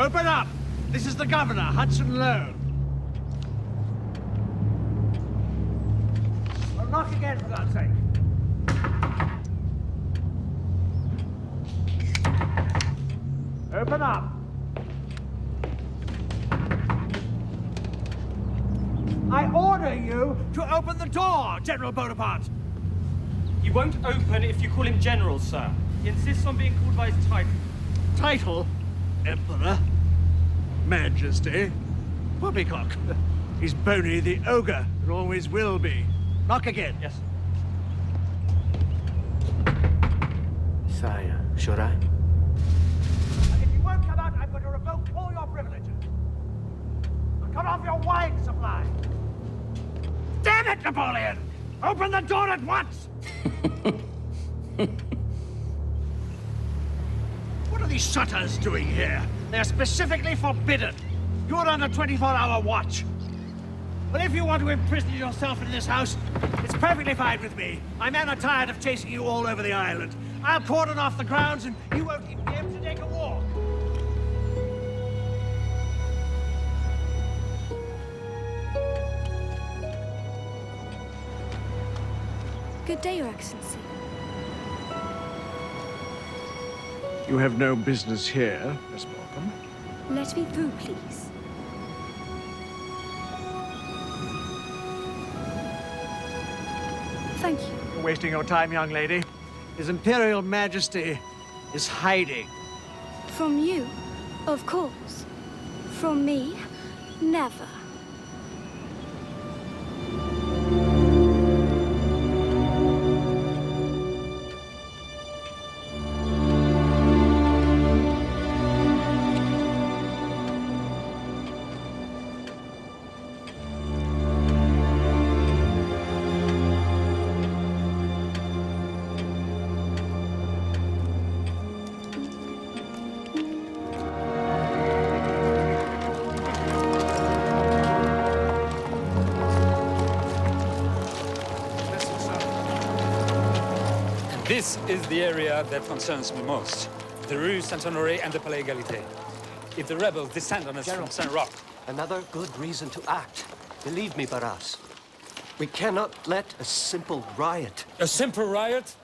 Open up! This is the governor, Hudson Lowe. Well, knock again, for God's sake. Open up. I order you to open the door, General Bonaparte. He won't open if you call him General, sir. He insists on being called by his title. Title? Emperor? Majesty? Poppycock. He's Boney the Ogre, and always will be. Knock again. Yes. Sire, should I? And if you won't come out, I'm going to revoke all your privileges. I'll cut off your wine supply. Damn it, Napoleon! Open the door at once! What are these shutters doing here? They're specifically forbidden. You're on a 24-hour watch. But if you want to imprison yourself in this house, it's perfectly fine with me. My men are tired of chasing you all over the island. I'll cordon off the grounds and you won't even be able to take a walk. Good day, Your Excellency. You have no business here, Miss Malcolm. Let me through, please. Thank you. You're wasting your time, young lady. His Imperial Majesty is hiding. From you, of course. From me, never. This is the area that concerns me most. The Rue Saint-Honoré and the Palais Égalité. If the rebels descend on us from Saint-Roch... Another good reason to act. Believe me, Barras. We cannot let a simple riot... A simple riot?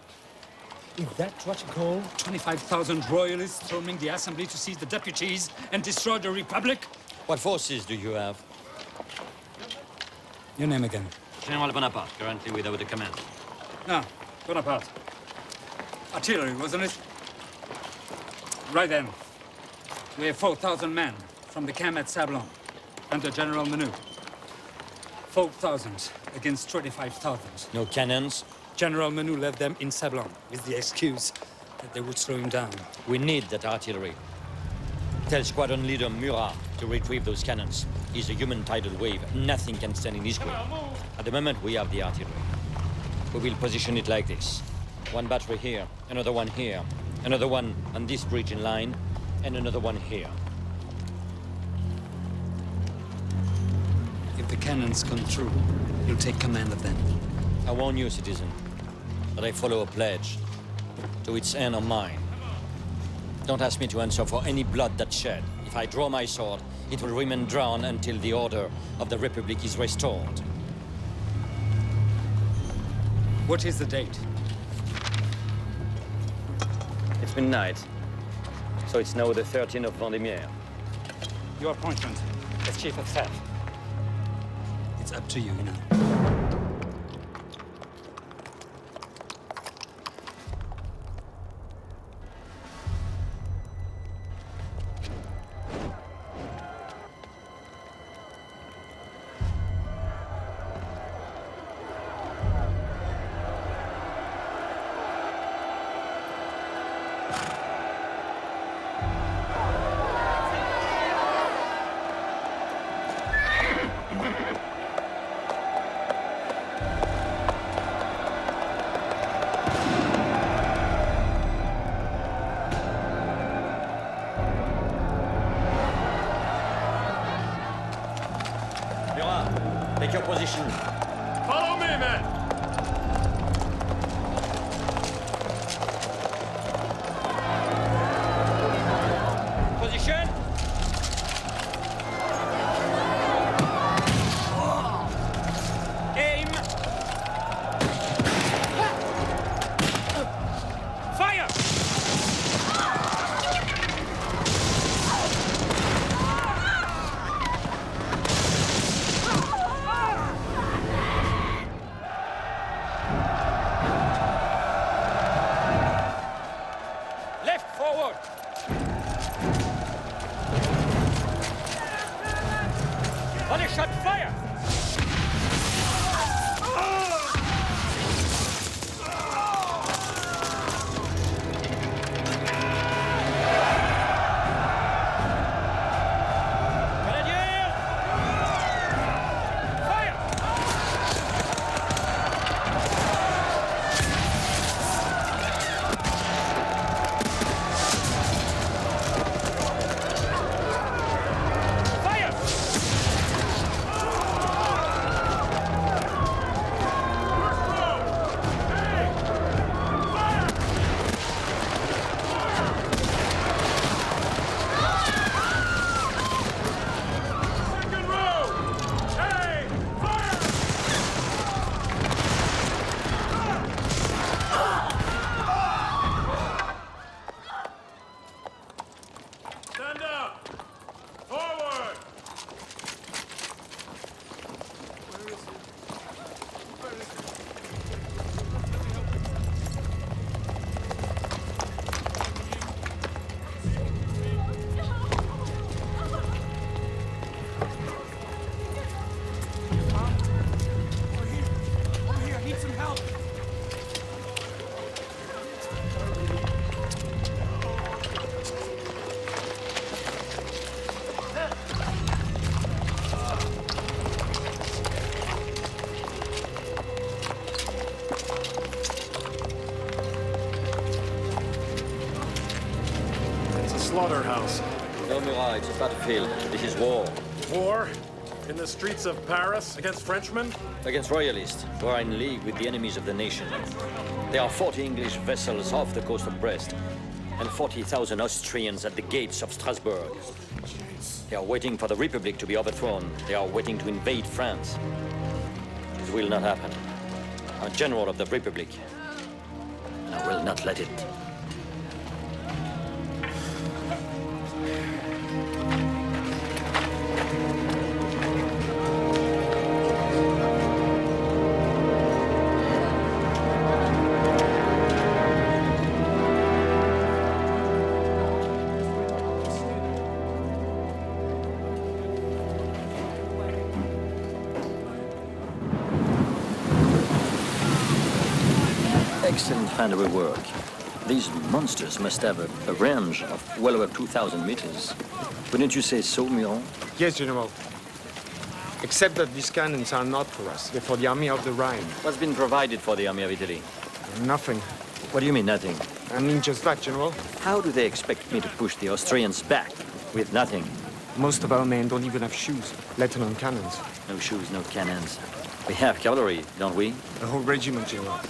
Is that what you call 25,000 royalists storming the assembly to seize the deputies and destroy the Republic? What forces do you have? Your name again? General Bonaparte, currently without a command. No, Bonaparte. Artillery, wasn't it? Right then. We have 4,000 men from the camp at Sablon under General Menu. 4,000 against 25,000. No cannons? General Menu left them in Sablon with the excuse that they would slow him down. We need that artillery. Tell squadron leader Murat to retrieve those cannons. He's a human tidal wave. Nothing can stand in his way. At the moment, we have the artillery. We will position it like this. One battery here, another one here, another one on this bridge in line, and another one here. If the cannons come through, you'll take command of them. I warn you, citizen, that I follow a pledge to its end or mine. Don't ask me to answer for any blood that's shed. If I draw my sword, it will remain drawn until the order of the Republic is restored. What is the date? It's midnight, so it's now the 13th of Vendémiaire. Your appointment as chief of staff. It's up to you now. Take your position. Follow me, men! Position. slaughterhouse. No, Murat, it's a battlefield. This is war. War? In the streets of Paris against Frenchmen? Against royalists, who are in league with the enemies of the nation. There are 40 English vessels off the coast of Brest, and 40,000 Austrians at the gates of Strasbourg. They are waiting for the Republic to be overthrown. They are waiting to invade France. This will not happen. I'm general of the Republic, and I will not let it. Excellent handleable work. These monsters must have a range of well over 2,000 meters. Wouldn't you say so, Murat? Yes, General. Except that these cannons are not for us. They're for the army of the Rhine. What's been provided for the army of Italy? Nothing. What do you mean, nothing? I mean just that, General. How do they expect me to push the Austrians back with nothing? Most of our men don't even have shoes, let alone cannons. No shoes, no cannons. We have cavalry, don't we? A whole regiment, General.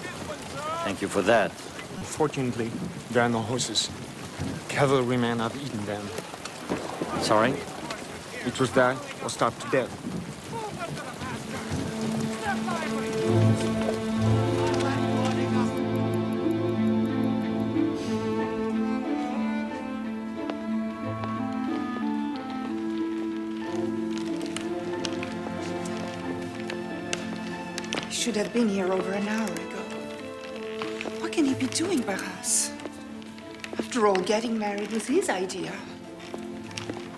Thank you for that. Fortunately, there are no horses. Cavalrymen have eaten them. Sorry? It was die or starve to death. He should have been here over an hour ago. What can he be doing, Barras? After all, getting married was his idea.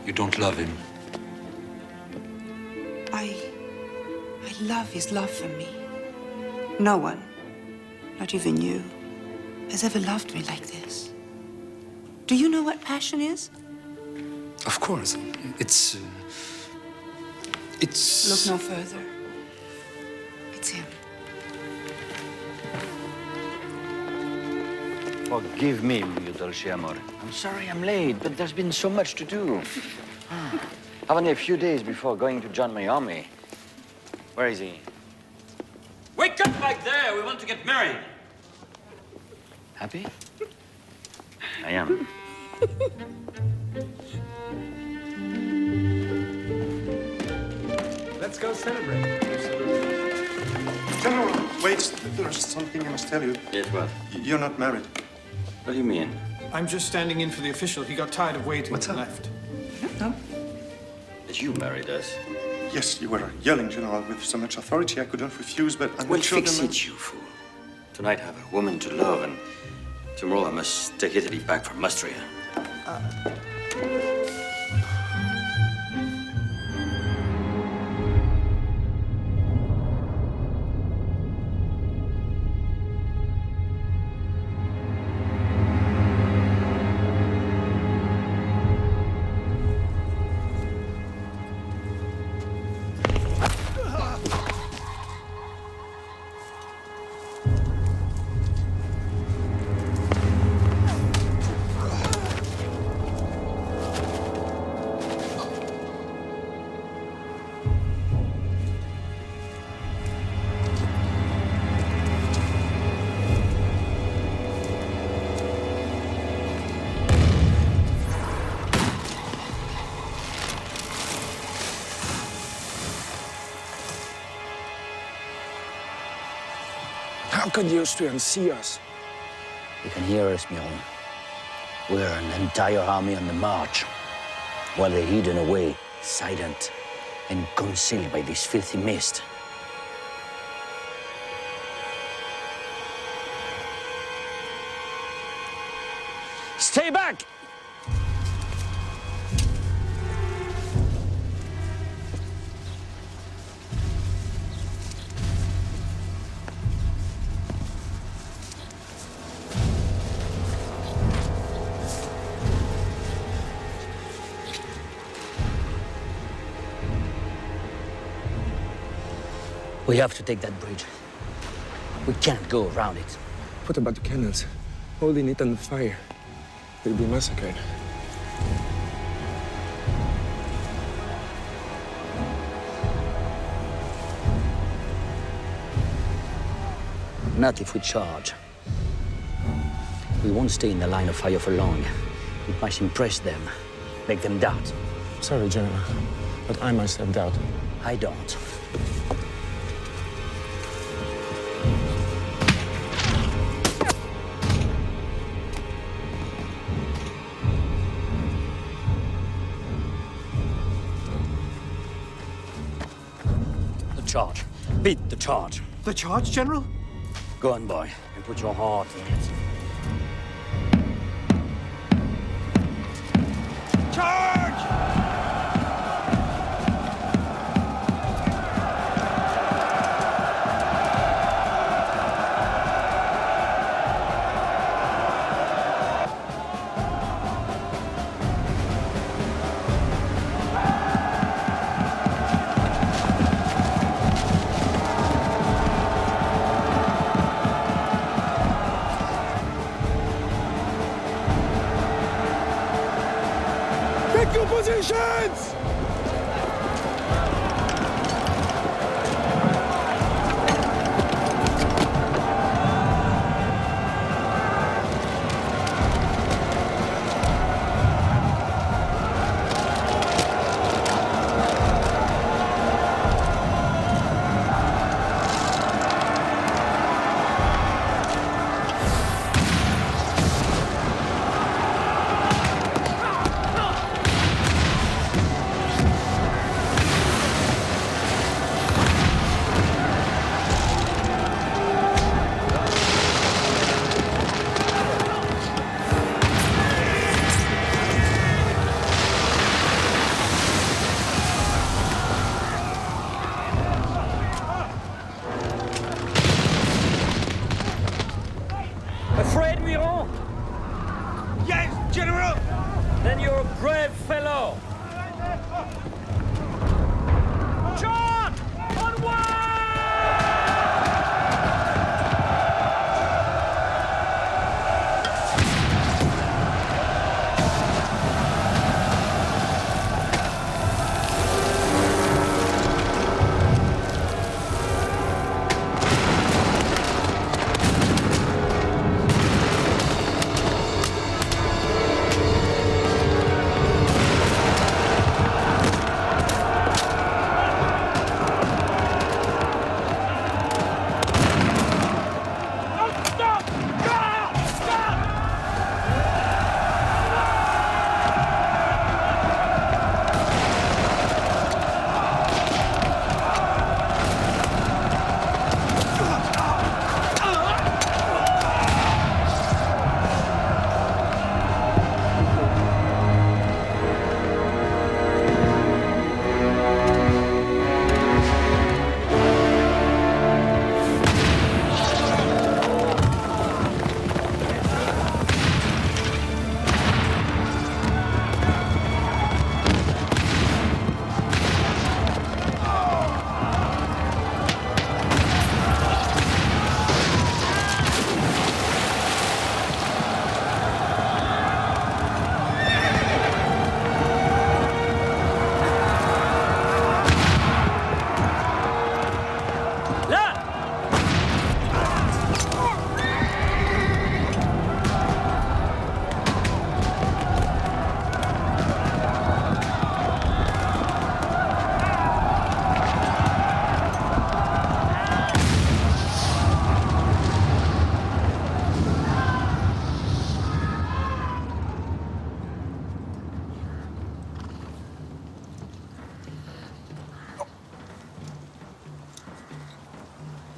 You don't love him. I love his love for me. No one, not even you, has ever loved me like this. Do you know what passion is? Of course. It's... Look no further. It's him. Forgive me, mio dolce amore. I'm sorry I'm late, but there's been so much to do. I've only a few days before going to join my army. Where is he? Wake up back there! We want to get married! Happy? I am. Let's go celebrate. General, wait. There's something I must tell you. Yes, what? You're not married. What do you mean? I'm just standing in for the official. He got tired of waiting What's and up? left. No. That you married us. Yes, you were yelling, General, with so much authority I couldn't refuse, but I'm Well, not sure fix the it, you fool. Tonight I have a woman to love, and tomorrow I must take Italy back from Austria. How can the Austrians see us? You can hear us, Miron. We're an entire army on the march, while they're hidden away, silent, and concealed by this filthy mist. Stay back! We have to take that bridge. We can't go around it. What about the cannons? Holding it on fire. They'll be massacred. Not if we charge. We won't stay in the line of fire for long. It might impress them, make them doubt. Sorry, General, but I myself doubt. I don't. The charge. Beat the charge. The charge, General? Go on, boy, and put your heart in it. Charge! Take your positions! Afraid, Miron? Yes, General! Then you're a brave fellow. John! Onward!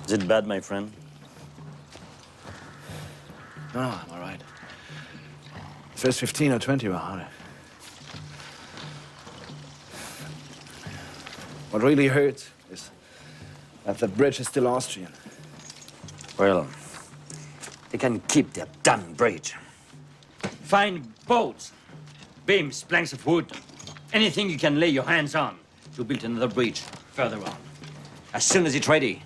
Is it bad, my friend? No, I'm all right. First 15 or 20 were harder. What really hurts is that the bridge is still Austrian. Well, they can keep their damn bridge. Find boats, beams, planks of wood, anything you can lay your hands on to build another bridge further on. As soon as it's ready,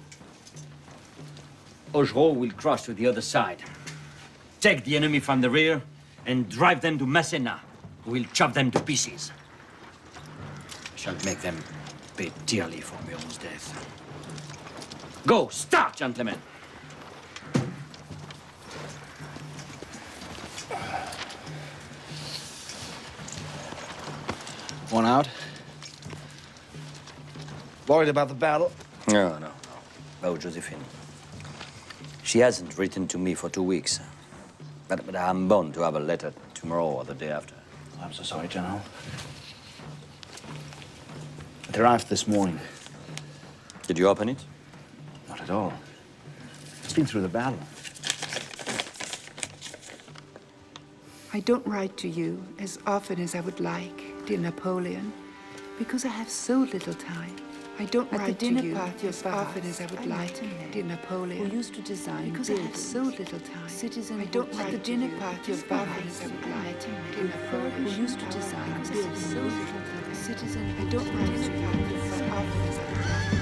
Augereau will cross to the other side, take the enemy from the rear, and drive them to Masséna, who will chop them to pieces. I shall make them pay dearly for Miron's death. Go, start, gentlemen! Worn out? Worried about the battle? No. Oh, Josephine. She hasn't written to me for 2 weeks. But I'm bound to have a letter tomorrow or the day after. I'm so sorry, General. It arrived this morning. Did you open it? Not at all. It's been through the battle. I don't write to you as often as I would like, dear Napoleon, because I have so little time. I don't write to you as often as I would like, dear Napoleon, who used to design because I have so little time. I don't write the dinner party as often as I would like, dear Napoleon, who used to design because I have so little time. I don't write to you as often as I would like.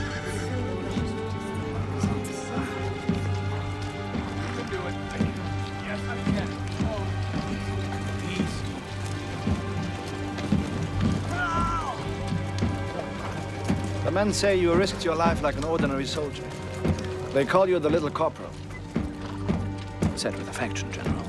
The men say you risked your life like an ordinary soldier. They call you the little corporal. Said with affection, General.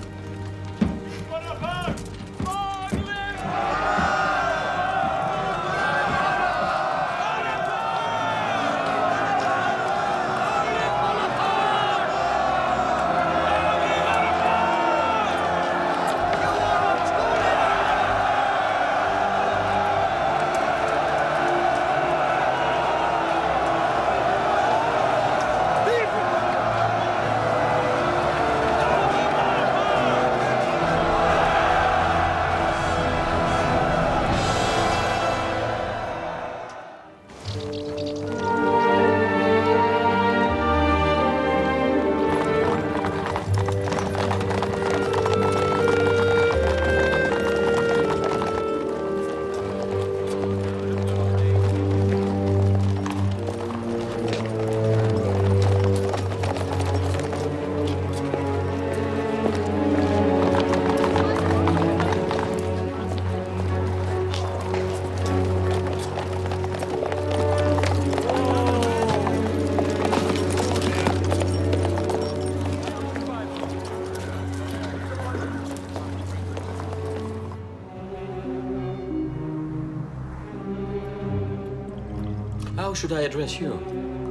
How should I address you?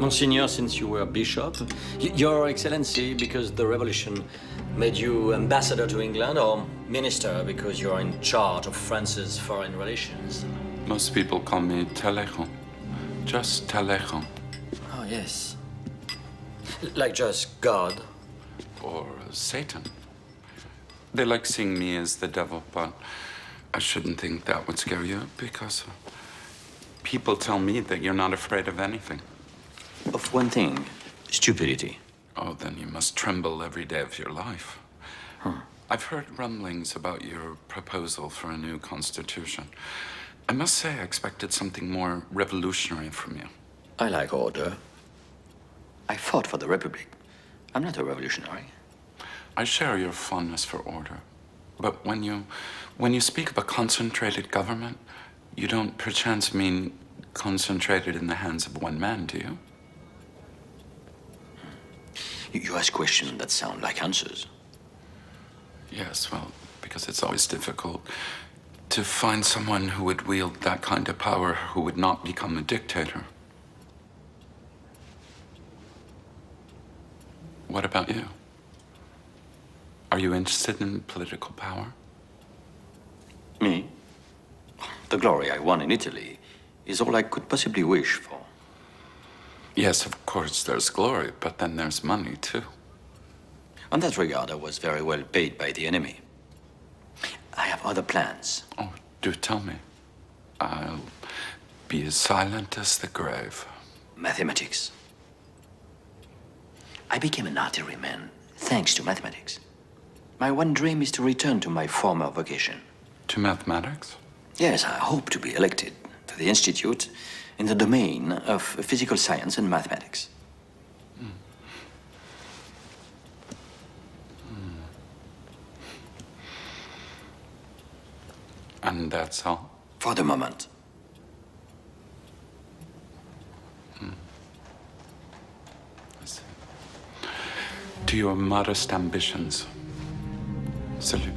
Monsignor, since you were bishop? Your Excellency, because the revolution made you ambassador to England, or minister, because you're in charge of France's foreign relations? Most people call me Talleyrand. Just Talleyrand. Oh, yes. Like just God? Or Satan. They like seeing me as the devil, but I shouldn't think that would scare you, because people tell me that you're not afraid of anything. Of one thing, stupidity. Oh, then you must tremble every day of your life. I've heard rumblings about your proposal for a new constitution. I must say I expected something more revolutionary from you. I like order. I fought for the Republic. I'm not a revolutionary. I share your fondness for order. But when you speak of a concentrated government, you don't perchance mean concentrated in the hands of one man, do you? You ask questions that sound like answers. Yes, well, because it's always difficult to find someone who would wield that kind of power who would not become a dictator. What about you? Are you interested in political power? Me? The glory I won in Italy is all I could possibly wish for. Yes, of course, there's glory, but then there's money, too. On that regard, I was very well paid by the enemy. I have other plans. Oh, do tell me. I'll be as silent as the grave. Mathematics. I became an artilleryman thanks to mathematics. My one dream is to return to my former vocation. To mathematics? Yes, I hope to be elected to the Institute in the domain of physical science and mathematics. And that's all? For the moment. I see. To your modest ambitions, salute.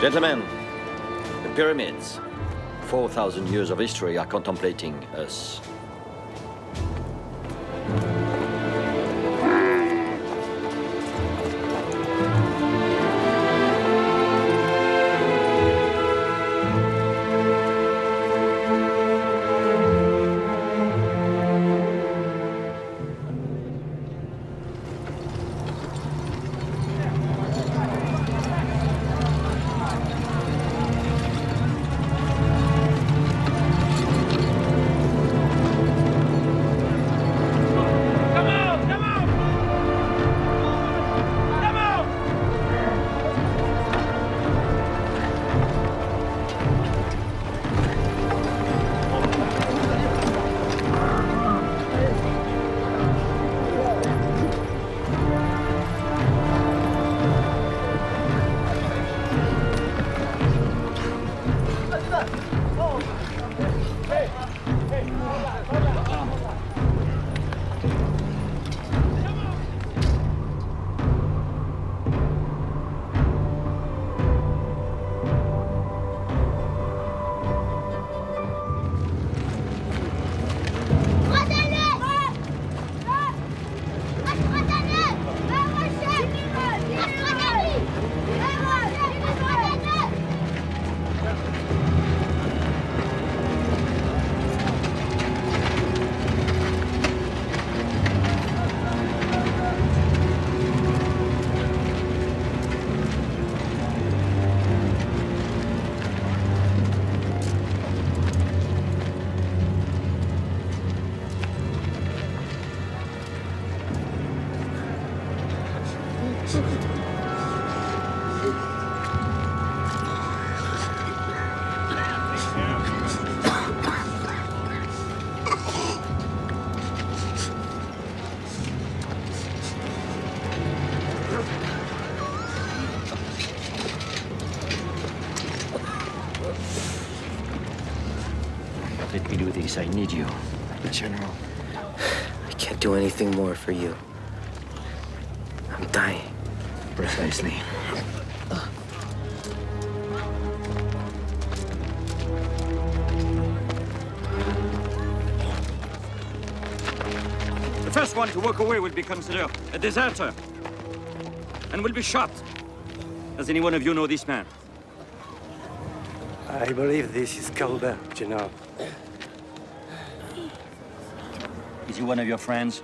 Gentlemen, the pyramids, 4,000 years of history are contemplating us. Let me do this. I need you. General, I can't do anything more for you. I'm dying. Precisely. The first one to walk away will be considered a deserter and will be shot. Does any one of you know this man? I believe this is Colbert, General. Is he one of your friends?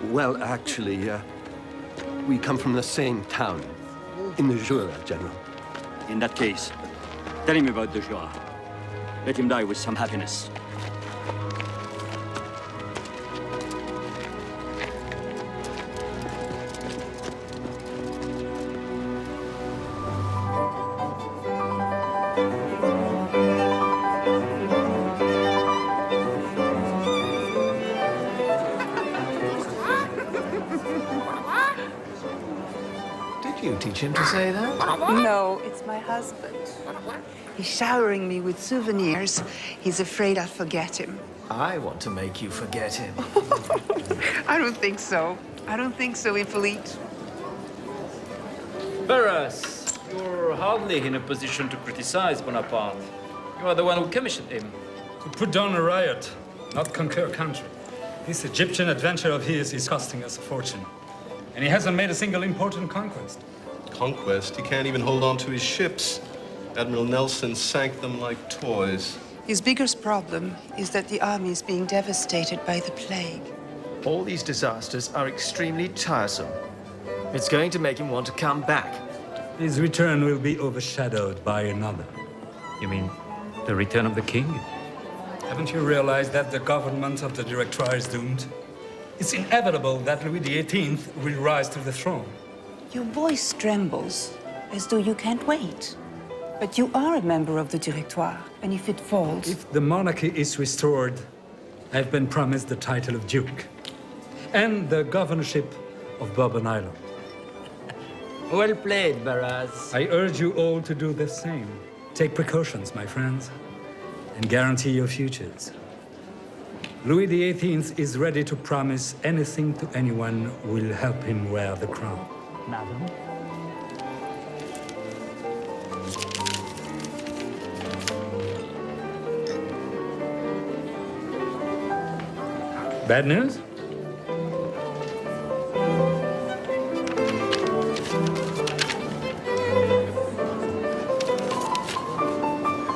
Well, actually, we come from the same town, in the Jura, General. In that case, tell him about the Jura. Let him die with some happiness. You teach him to say that? No, it's my husband. He's showering me with souvenirs. He's afraid I'll forget him. I want to make you forget him. I don't think so. I don't think so, Hippolyte. Barras, you're hardly in a position to criticize Bonaparte. You are the one who commissioned him. To put down a riot, not conquer a country. This Egyptian adventure of his is costing us a fortune. And he hasn't made a single important conquest. Conquest? He can't even hold on to his ships. Admiral Nelson sank them like toys. His biggest problem is that the army is being devastated by the plague. All these disasters are extremely tiresome. It's going to make him want to come back. His return will be overshadowed by another. You mean the return of the king? Haven't you realized that the government of the Directoire is doomed? It's inevitable that Louis XVIII will rise to the throne. Your voice trembles, as though you can't wait. But you are a member of the Directoire, and if it falls... If the monarchy is restored, I've been promised the title of Duke and the governorship of Bourbon Island. Well played, Barras. I urge you all to do the same. Take precautions, my friends, and guarantee your futures. Louis XVIII is ready to promise anything to anyone who will help him wear the crown. Madam? Bad news?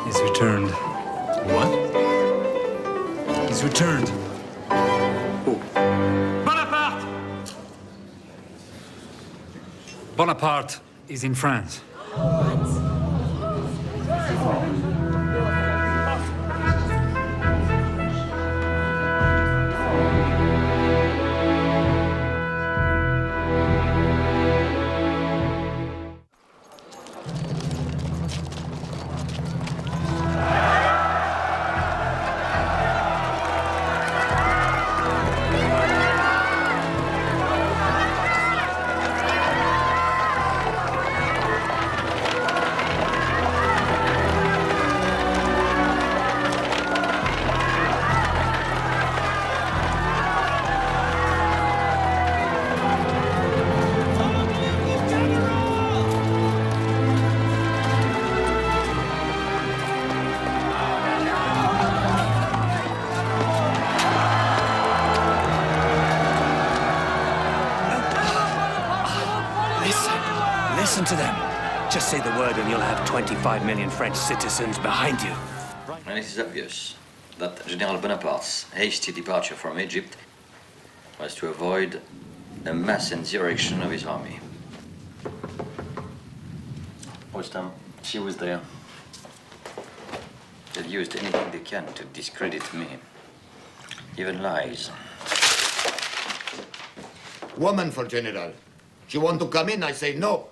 He's returned. What? He's returned. Bonaparte! Bonaparte is in France. Listen to them. Just say the word and you'll have 25 million French citizens behind you. And it is obvious that General Bonaparte's hasty departure from Egypt was to avoid a mass insurrection of his army. Ostam, she was there. They've used anything they can to discredit me. Even lies. Woman for General. She want to come in, I say no.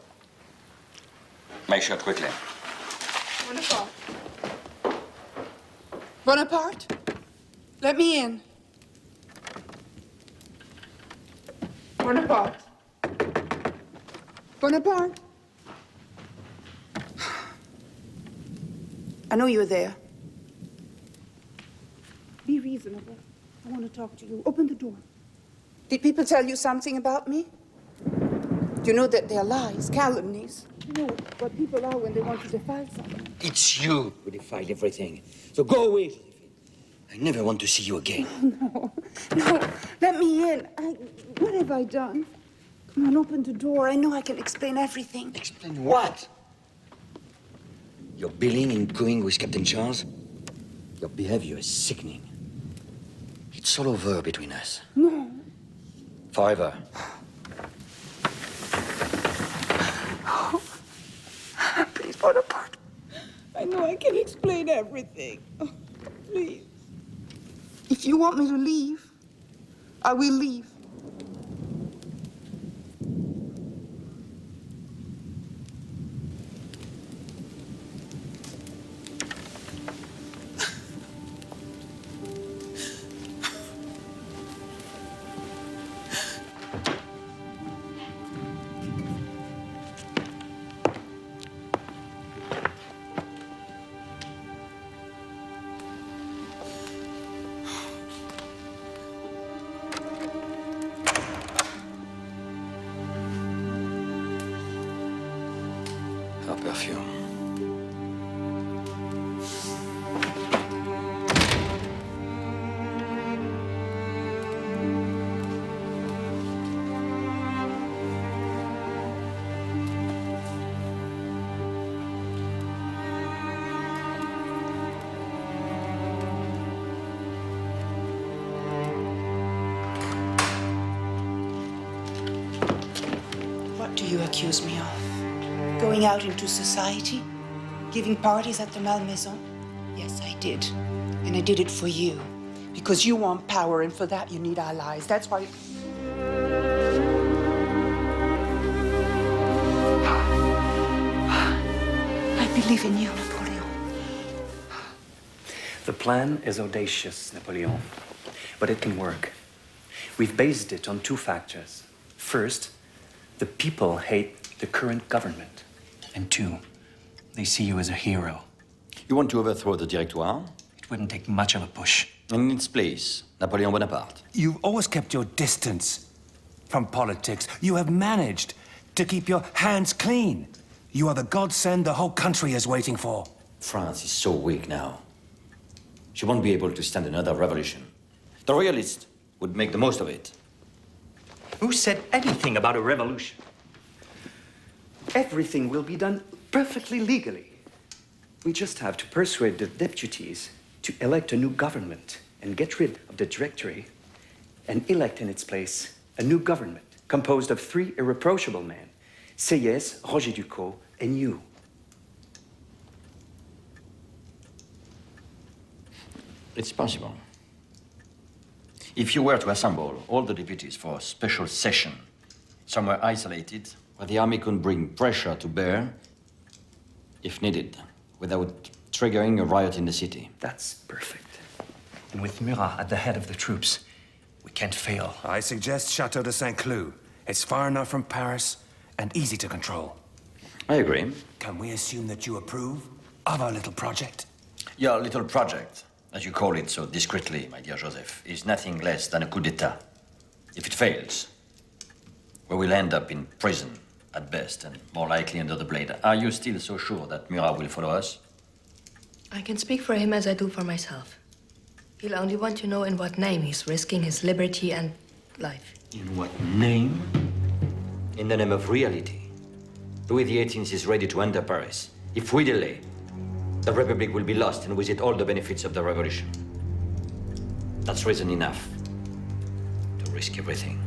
Make shot quickly. Bonaparte. Bonaparte, let me in. Bonaparte. Bonaparte. I know you're there. Be reasonable. I want to talk to you. Open the door. Did people tell you something about me? Do you know that they're lies, calumnies? You know what people are when they want to defile someone. It's you who defiled everything. So go away, Josephine. I never want to see you again. No, let me in. What have I done? Come on, open the door. I know I can explain everything. Explain what? Your billing and going with Captain Charles? Your behavior is sickening. It's all over between us. No. Forever. Please, Bonaparte. I know I can explain everything. Oh, please. If you want me to leave, I will leave. Her perfume. What do you accuse me of? Going out into society? Giving parties at the Malmaison? Yes, I did. And I did it for you. Because you want power, and for that you need allies. That's why... I believe in you, Napoleon. The plan is audacious, Napoleon, but it can work. We've based it on two factors. First, the people hate the current government. And two, they see you as a hero. You want to overthrow the Directoire? It wouldn't take much of a push. And in its place, Napoleon Bonaparte. You've always kept your distance from politics. You have managed to keep your hands clean. You are the godsend the whole country is waiting for. France is so weak now. She won't be able to stand another revolution. The royalists would make the most of it. Who said anything about a revolution? Everything will be done perfectly legally. We just have to persuade the deputies to elect a new government and get rid of the directory and elect in its place a new government composed of 3 irreproachable men, Seyès, Roger Ducos, and you. It's possible. If you were to assemble all the deputies for a special session, somewhere isolated, where the army could bring pressure to bear, if needed, without triggering a riot in the city. That's perfect. And with Murat at the head of the troops, we can't fail. I suggest Chateau de Saint-Cloud. It's far enough from Paris and easy to control. I agree. Can we assume that you approve of our little project? Your little project, as you call it so discreetly, my dear Joseph, is nothing less than a coup d'etat. If it fails, we will end up in prison at best, and more likely under the blade. Are you still so sure that Murat will follow us? I can speak for him as I do for myself. He'll only want to know in what name he's risking his liberty and life. In what name? In the name of reality. Louis XVIII is ready to enter Paris. If we delay, the Republic will be lost, and with it all the benefits of the revolution. That's reason enough to risk everything.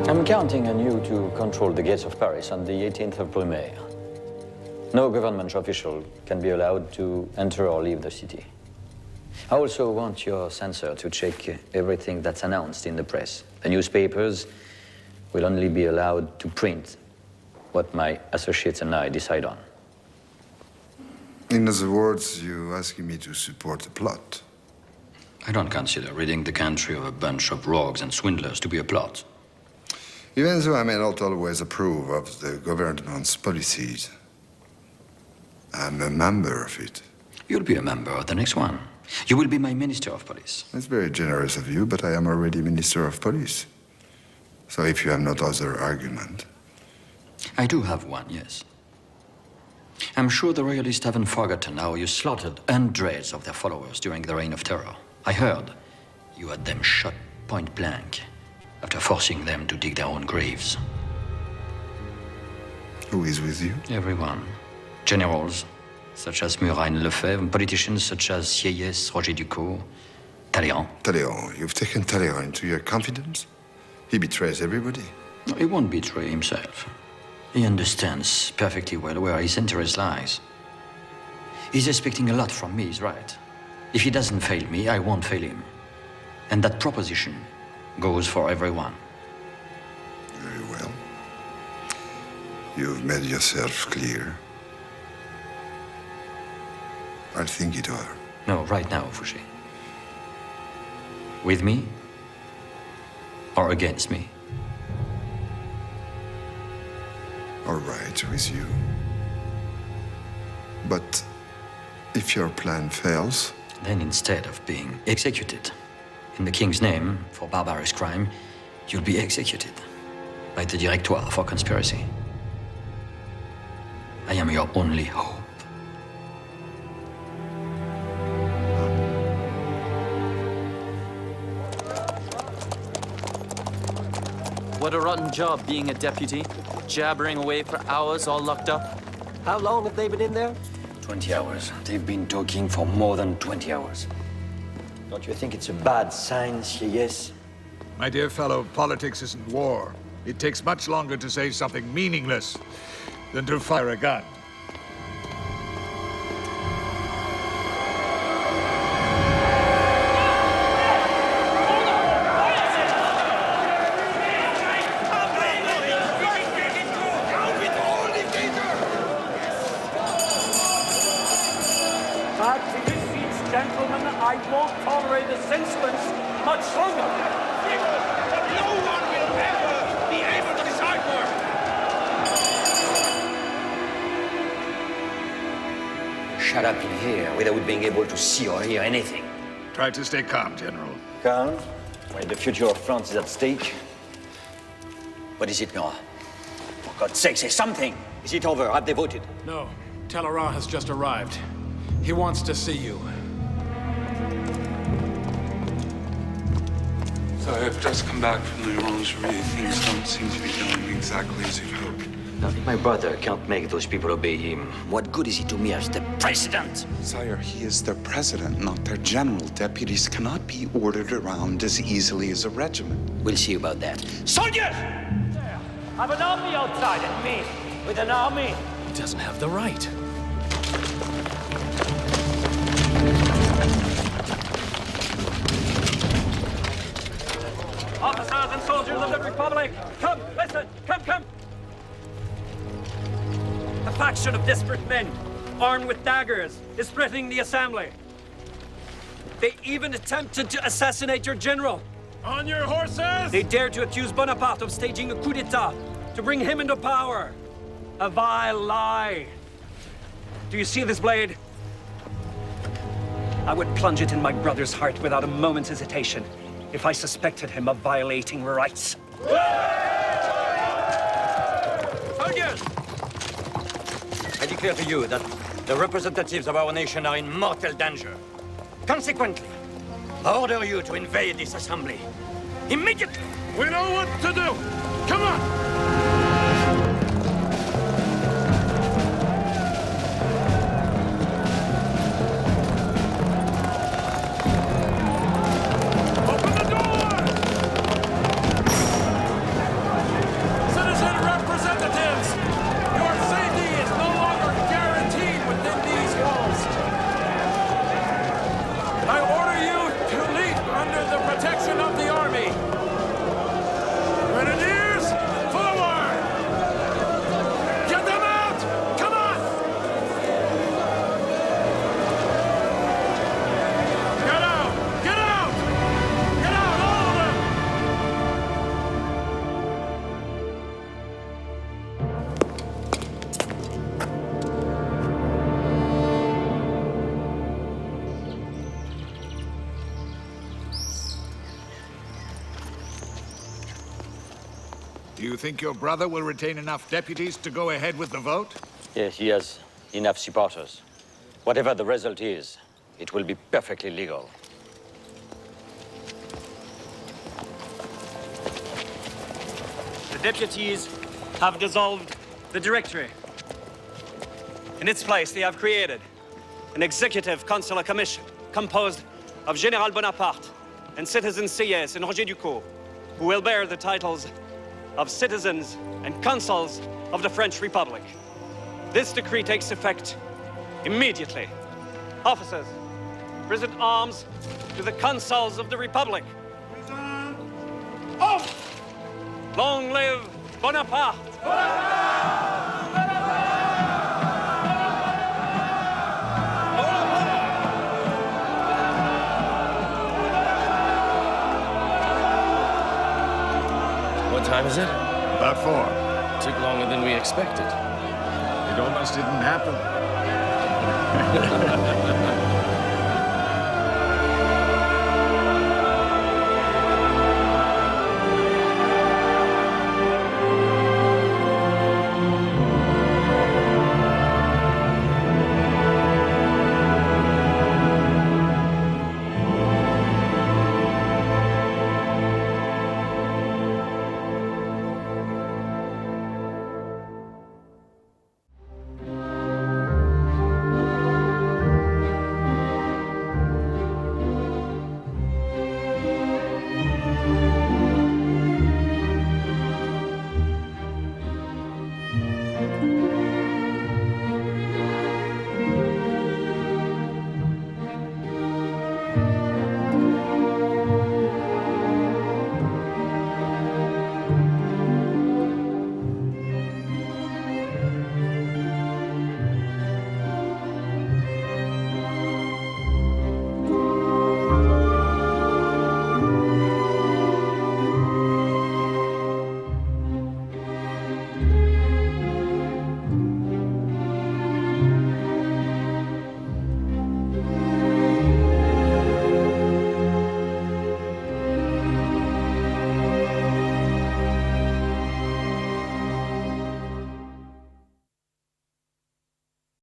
I'm counting on you to control the gates of Paris on the 18th of Brumaire. No government official can be allowed to enter or leave the city. I also want your censor to check everything that's announced in the press. The newspapers will only be allowed to print what my associates and I decide on. In other words, you're asking me to support the plot. I don't consider ridding the country of a bunch of rogues and swindlers to be a plot. Even though I may not always approve of the government's policies, I'm a member of it. You'll be a member of the next one. You will be my Minister of Police. That's very generous of you, but I am already Minister of Police. So if you have no other argument... I do have one, yes. I'm sure the royalists haven't forgotten how you slaughtered hundreds of their followers during the Reign of Terror. I heard you had them shot point blank after forcing them to dig their own graves. Who is with you? Everyone. Generals, such as Murat and Lefebvre, politicians such as Sieyès, Roger Ducos, Talleyrand. Talleyrand? You've taken Talleyrand into your confidence? He betrays everybody. No, he won't betray himself. He understands perfectly well where his interest lies. He's expecting a lot from me, he's right. If he doesn't fail me, I won't fail him. And that proposition goes for everyone. Very well. You've made yourself clear. I'll think it over. No, right now, Fouché. With me or against me? All right, with you. But if your plan fails... Then instead of being executed in the king's name for barbarous crime, you'll be executed by the Directoire for conspiracy. I am your only hope. What a rotten job being a deputy, jabbering away for hours all locked up. How long have they been in there? 20 hours. They've been talking for more than 20 hours. Don't you think it's a bad sign, Sieyès? My dear fellow, politics isn't war. It takes much longer to say something meaningless than to fire a gun. I won't tolerate this insolence much longer. No one will ever be able to decide for. Shut up in here without being able to see or hear anything. Try to stay calm, General. Calm? When the future of France is at stake? What is it, Murat? For God's sake, say something! Is it over? Have they voted? No. Talleyrand has just arrived. He wants to see you. So I've just come back from the Orangerie. Things don't seem to be going exactly as you'd hoped. Now, if my brother can't make those people obey him, what good is he to me as the president? Sire, he is their president, not their general. Deputies cannot be ordered around as easily as a regiment. We'll see about that. Soldiers! Have an army outside and me with an army. He doesn't have the right. Officers and soldiers of the Republic, come, listen, come. A faction of desperate men, armed with daggers, is threatening the assembly. They even attempted to assassinate your general. On your horses! They dared to accuse Bonaparte of staging a coup d'etat to bring him into power. A vile lie. Do you see this blade? I would plunge it in my brother's heart without a moment's hesitation if I suspected him of violating rights. Soldiers! I declare to you that the representatives of our nation are in mortal danger. Consequently, I order you to invade this assembly. Immediately! We know what to do! Come on! Do you think your brother will retain enough deputies to go ahead with the vote? Yes, he has enough supporters. Whatever the result is, it will be perfectly legal. The deputies have dissolved the Directory. In its place, they have created an executive consular commission composed of General Bonaparte and citizen CS and Roger Ducos, who will bear the titles of citizens and consuls of the French Republic. This decree takes effect immediately. Officers, present arms to the consuls of the Republic. Off! Long live Bonaparte! What time is it? About 4. Took longer than we expected. It almost didn't happen.